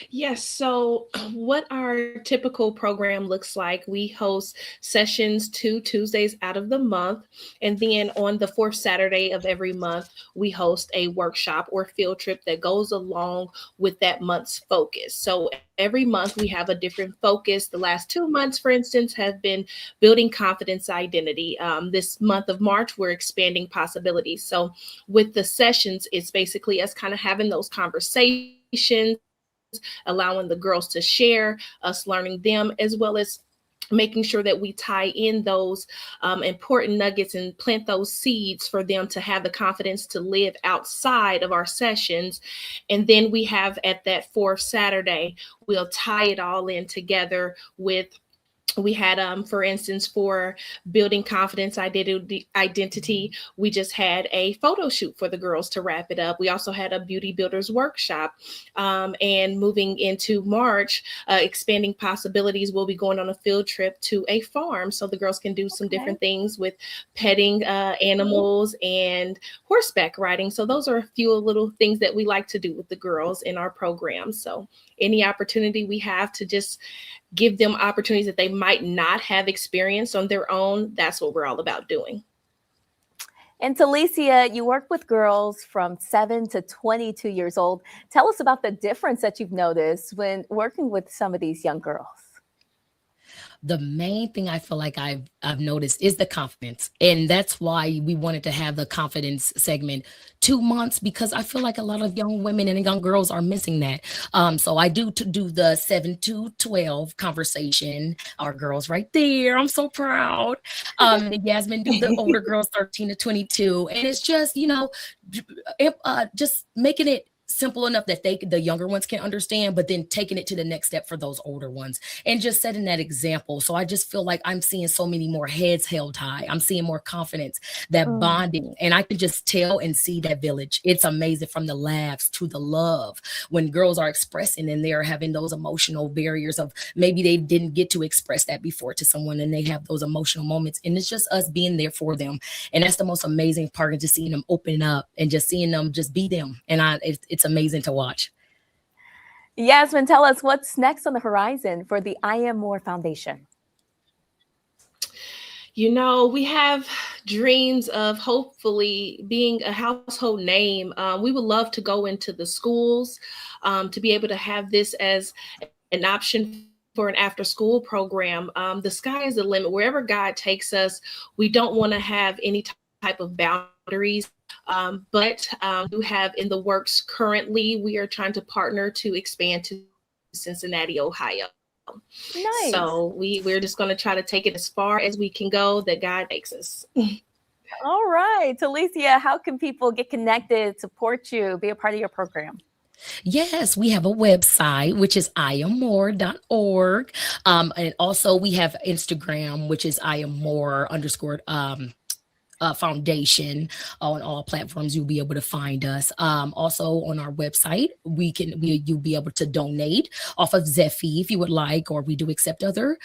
Yes. So what our typical program looks like, we host sessions 2 Tuesdays out of the month. And then on the 4th Saturday of every month, we host a workshop or field trip that goes along with that month's focus. So every month we have a different focus. The last 2 months, for instance, have been building confidence identity. This month of March, we're expanding possibilities. So with the sessions, it's basically us kind of having those conversations, allowing the girls to share, us learning them, as well as making sure that we tie in those important nuggets and plant those seeds for them to have the confidence to live outside of our sessions. And then we have at that 4th Saturday, we'll tie it all in together with we had, for instance, for building confidence identity, we just had a photo shoot for the girls to wrap it up. We also had a beauty builders workshop. And moving into March, expanding possibilities, we'll be going on a field trip to a farm so the girls can do some different things with petting animals and horseback riding. So those are a few little things that we like to do with the girls in our program. So any opportunity we have to just give them opportunities that they might not have experienced on their own, that's what we're all about doing. And Talicia, you work with girls from 7 to 22 years old. Tell us about the difference that you've noticed when working with some of these young girls. The main thing I feel like I've noticed is the confidence. And that's why we wanted to have the confidence segment 2 months, because I feel like a lot of young women and young girls are missing that. So I do the 7 to 12 conversation. Our girls right there. I'm so proud. And Yasmin do the older girls 13 to 22. And it's just, just making it simple enough that the younger ones can understand, but then taking it to the next step for those older ones and just setting that example. So I just feel like I'm seeing so many more heads held high. I'm seeing more confidence, that bonding, and I can just tell and see that village. It's amazing, from the laughs to the love when girls are expressing and they're having those emotional barriers of maybe they didn't get to express that before to someone, and they have those emotional moments, and it's just us being there for them. And that's the most amazing part, of just seeing them open up and just seeing them just be them. And it's amazing to watch. Yasmin, tell us what's next on the horizon for the I Am More Foundation. We have dreams of hopefully being a household name. We would love to go into the schools, to be able to have this as an option for an after-school program. The sky is the limit. Wherever God takes us, we don't want to have any type of boundaries. But we have in the works currently, we are trying to partner to expand to Cincinnati, Ohio. Nice. So we're just going to try to take it as far as we can go that God takes us. All right. Talicia, how can people get connected, support you, be a part of your program? Yes, we have a website, which is iammore.org. And also we have Instagram, which is iammore_ foundation. On all platforms you'll be able to find us. Also on our website you'll be able to donate off of Zephy if you would like, or we do accept other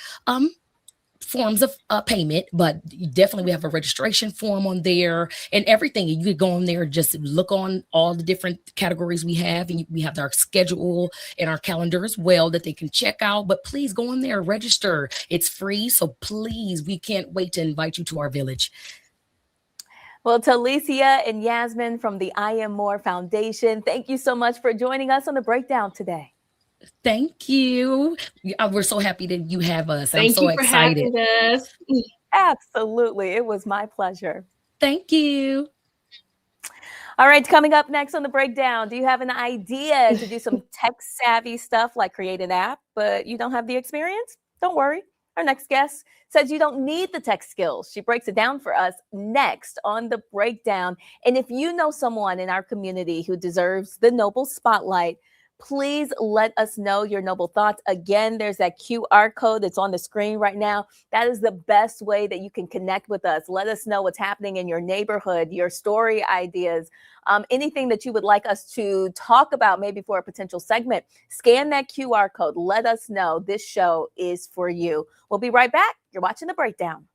forms of payment, but definitely we have a registration form on there and everything. You could go on there, just look on all the different categories we have, and we have our schedule and our calendar as well that they can check out. But please go on there, register. It's free, so please, we can't wait to invite you to our village. Well, Talicia and Yasmin from the I Am More Foundation, thank you so much for joining us on The Breakdown today. Thank you. We're so happy that you have us. I'm Thank so you for excited. having us. Absolutely. It was my pleasure. Thank you. All right, coming up next on The Breakdown, do you have an idea to do some tech-savvy stuff like create an app, but you don't have the experience? Don't worry. Our next guest says you don't need the tech skills. She breaks it down for us next on The Breakdown. And if you know someone in our community who deserves the Noble Spotlight, please let us know your noble thoughts. Again, there's that QR code that's on the screen right now. That is the best way that you can connect with us. Let us know what's happening in your neighborhood, your story ideas, anything that you would like us to talk about, maybe for a potential segment. Scan that QR code. Let us know this show is for you. We'll be right back. You're watching The Breakdown.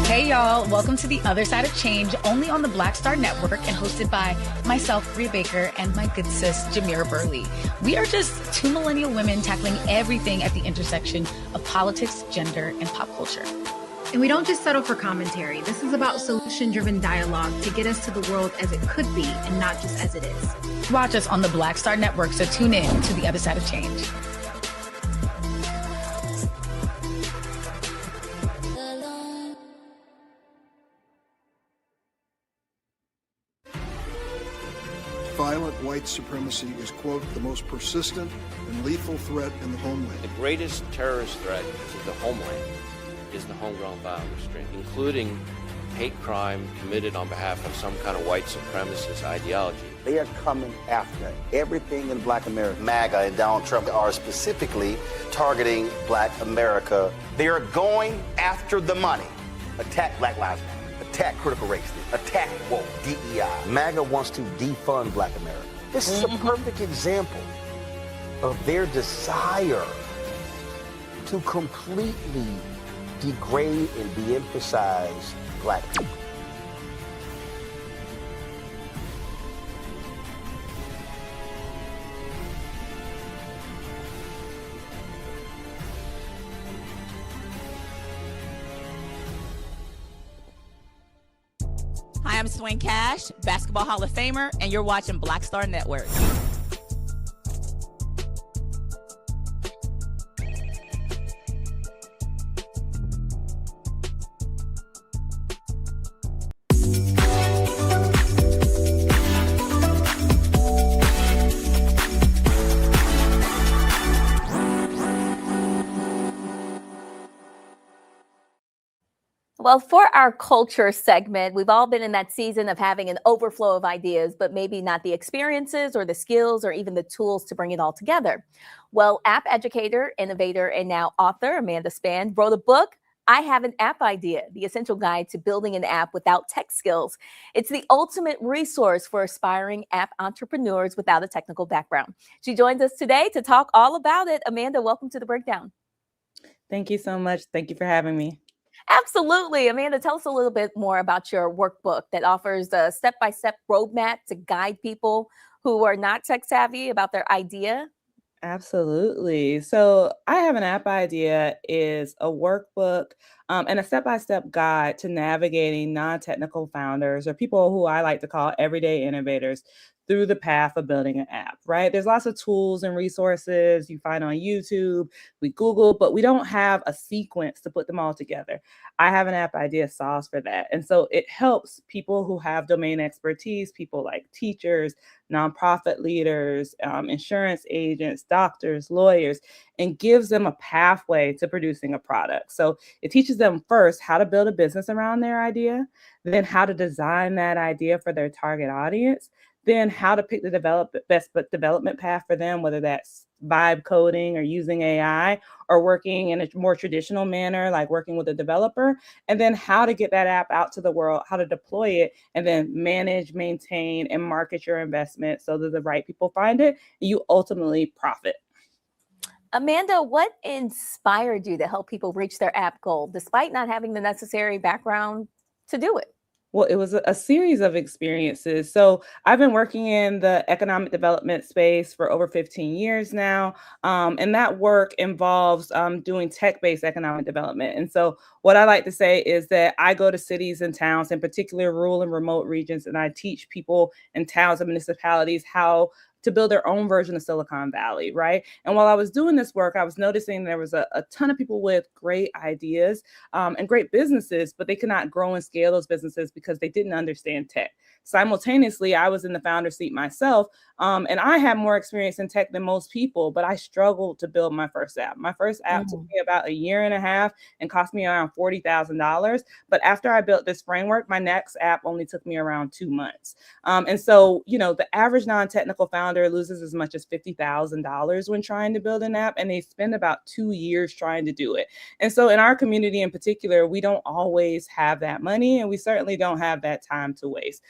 Hey y'all, welcome to The Other Side of Change, only on the Black Star Network and hosted by myself, Rhea Baker, and my good sis, Jamira Burley. We are just two millennial women tackling everything at the intersection of politics, gender, and pop culture. And we don't just settle for commentary. This is about solution-driven dialogue to get us to the world as it could be and not just as it is. Watch us on the Black Star Network, so tune in to The Other Side of Change. Violent white supremacy is, quote, the most persistent and lethal threat in the homeland. The greatest terrorist threat to the homeland is the homegrown violence stream, including hate crime committed on behalf of some kind of white supremacist ideology. They are coming after everything in Black America. MAGA and Donald Trump are specifically targeting Black America. They are going after the money. Attack Black Lives Matter. Attack critical race theory, attack woke, DEI. MAGA wants to defund Black America. This is a perfect example of their desire to completely degrade and de-emphasize Black people. Hi, I'm Swing Cash, Basketball Hall of Famer, and you're watching Black Star Network. Well, for our culture segment, we've all been in that season of having an overflow of ideas, but maybe not the experiences or the skills or even the tools to bring it all together. Well, app educator, innovator, and now author Amanda Spann wrote a book, I Have an App Idea, the essential guide to building an app without tech skills. It's the ultimate resource for aspiring app entrepreneurs without a technical background. She joins us today to talk all about it. Amanda, welcome to The Breakdown. Thank you so much. Thank you for having me. Absolutely. Amanda, tell us a little bit more about your workbook that offers a step-by-step roadmap to guide people who are not tech savvy about their idea. Absolutely. So, I Have an App Idea is a workbook and a step-by-step guide to navigating non-technical founders or people who I like to call everyday innovators through the path of building an app, right? There's lots of tools and resources you find on YouTube, we Google, but we don't have a sequence to put them all together. I Have an App Idea solves for that. And so it helps people who have domain expertise, people like teachers, nonprofit leaders, insurance agents, doctors, lawyers, and gives them a pathway to producing a product. So it teaches them first how to build a business around their idea, then how to design that idea for their target audience, then how to pick the best development path for them, whether that's vibe coding or using AI or working in a more traditional manner, like working with a developer, and then how to get that app out to the world, how to deploy it, and then manage, maintain, and market your investment so that the right people find it, and you ultimately profit. Amanda, what inspired you to help people reach their app goal despite not having the necessary background to do it? Well, it was a series of experiences. So I've been working in the economic development space for over 15 years now. And that work involves doing tech-based economic development. And so what I like to say is that I go to cities and towns, in particular rural and remote regions, and I teach people in towns and municipalities how to build their own version of Silicon Valley, right? And while I was doing this work, I was noticing there was a ton of people with great ideas and great businesses, but they could not grow and scale those businesses because they didn't understand tech. Simultaneously, I was in the founder seat myself, and I had more experience in tech than most people, but I struggled to build my first app. My first app took me about a year and a half and cost me around $40,000. But after I built this framework, my next app only took me around 2 months. And so, you know, the average non-technical founder loses as much as $50,000 when trying to build an app, and they spend about 2 years trying to do it. And so in our community in particular, we don't always have that money, and we certainly don't have that time to waste.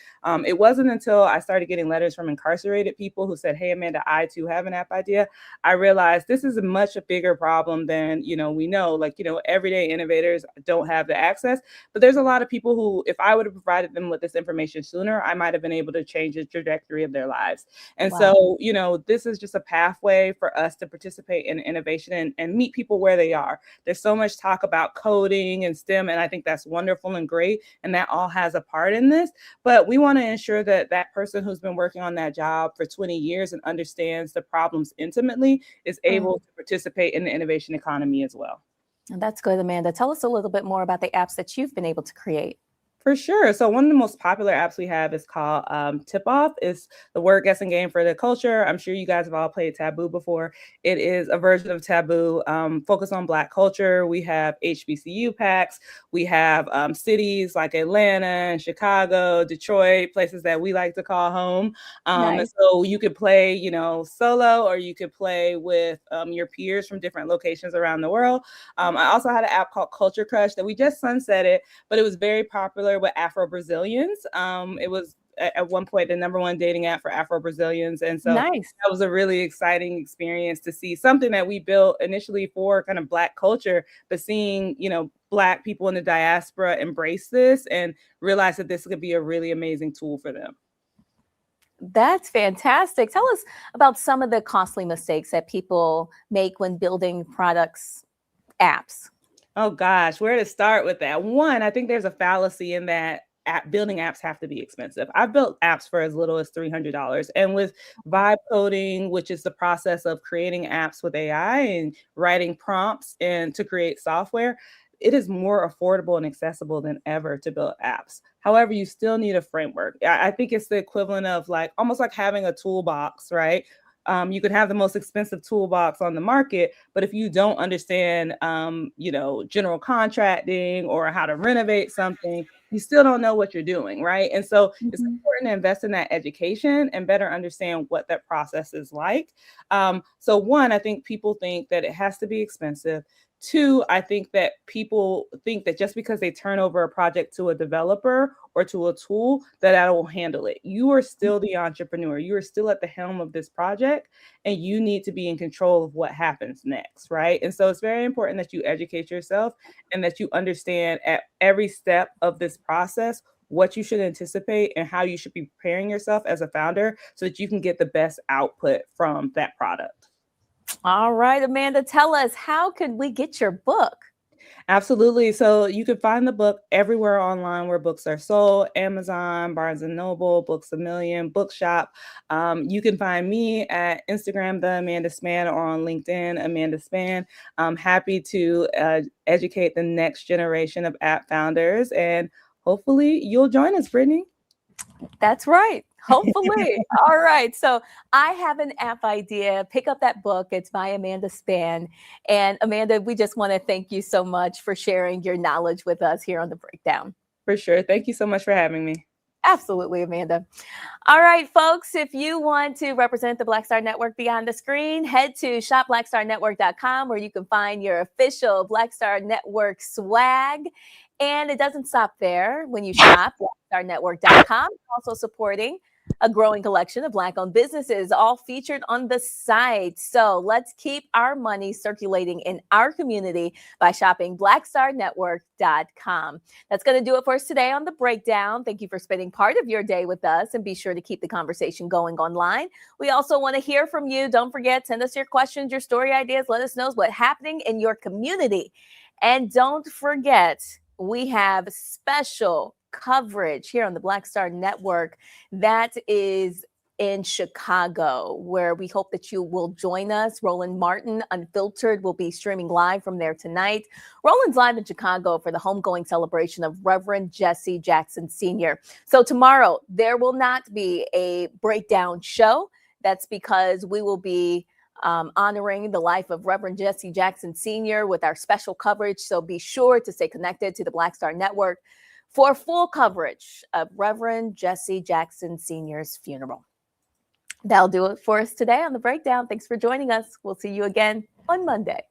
It wasn't until I started getting letters from incarcerated people who said, hey, Amanda, I too have an app idea. I realized this is a bigger problem than, we know, like, everyday innovators don't have the access, but there's a lot of people who, if I would have provided them with this information sooner, I might have been able to change the trajectory of their lives. And so, this is just a pathway for us to participate in innovation and meet people where they are. There's so much talk about coding and STEM, and I think that's wonderful and great, and that all has a part in this, but we want to ensure that that person who's been working on that job for 20 years and understands the problems intimately is able to participate in the innovation economy as well. That's good, Amanda. Tell us a little bit more about the apps that you've been able to create. For sure. So one of the most popular apps we have is called Tip Off. It's the word guessing game for the culture. I'm sure you guys have all played Taboo before. It is a version of Taboo focused on Black culture. We have HBCU packs. We have cities like Atlanta and Chicago, Detroit, places that we like to call home. Nice. And so you could play, solo, or you could play with your peers from different locations around the world. I also had an app called Culture Crush that we just sunsetted, but it was very popular with Afro-Brazilians. It was at one point the #1 dating app for Afro-Brazilians. And so Nice. that was a really exciting experience to see something that we built initially for kind of Black culture, but seeing, Black people in the diaspora embrace this and realize that this could be a really amazing tool for them. That's fantastic. Tell us about some of the costly mistakes that people make when building products, apps. Oh gosh, where to start with that? One, I think there's a fallacy in that building apps have to be expensive. I've built apps for as little as $300. And with vibe coding, which is the process of creating apps with AI and writing prompts and to create software, it is more affordable and accessible than ever to build apps. However, you still need a framework. I think it's the equivalent of like almost like having a toolbox, right? You could have the most expensive toolbox on the market, but if you don't understand, general contracting or how to renovate something, you still don't know what you're doing, right? And so it's important to invest in that education and better understand what that process is like. So one, I think people think that it has to be expensive. Two, I think that people think that just because they turn over a project to a developer or to a tool, that will handle it. You are still the entrepreneur. You are still at the helm of this project, and you need to be in control of what happens next, right? And so it's very important that you educate yourself and that you understand at every step of this process what you should anticipate and how you should be preparing yourself as a founder so that you can get the best output from that product. All right, Amanda, tell us, how can we get your book? Absolutely. So you can find the book everywhere online where books are sold: Amazon, Barnes & Noble, Books A Million, Bookshop. You can find me at Instagram, The Amanda Span, or on LinkedIn, Amanda Span. I'm happy to educate the next generation of app founders, and hopefully you'll join us, Brittany. That's right. Hopefully. All right. So I have an app idea. Pick up that book. It's by Amanda Span. And Amanda, we just want to thank you so much for sharing your knowledge with us here on The Breakdown. For sure. Thank you so much for having me. Absolutely, Amanda. All right, folks, if you want to represent the Black Star Network beyond the screen, head to shopblackstarnetwork.com, where you can find your official Black Star Network swag. And it doesn't stop there. When you shop blackstarnetwork.com, also supporting a growing collection of Black-owned businesses, all featured on the site. So let's keep our money circulating in our community by shopping blackstarnetwork.com. That's going to do it for us today on The Breakdown. Thank you for spending part of your day with us, and be sure to keep the conversation going online. We also want to hear from you. Don't forget, send us your questions, your story ideas. Let us know what's happening in your community. And don't forget, we have special coverage here on the Black Star Network that is in Chicago, where we hope that you will join us. Roland Martin Unfiltered will be streaming live from there tonight. Roland's live in Chicago for the homegoing celebration of Reverend Jesse Jackson Sr. So tomorrow, there will not be a breakdown show. That's because we will be honoring the life of Reverend Jesse Jackson Sr. with our special coverage. So be sure to stay connected to the Black Star Network for full coverage of Reverend Jesse Jackson Sr.'s funeral. That'll do it for us today on The Breakdown. Thanks for joining us. We'll see you again on Monday.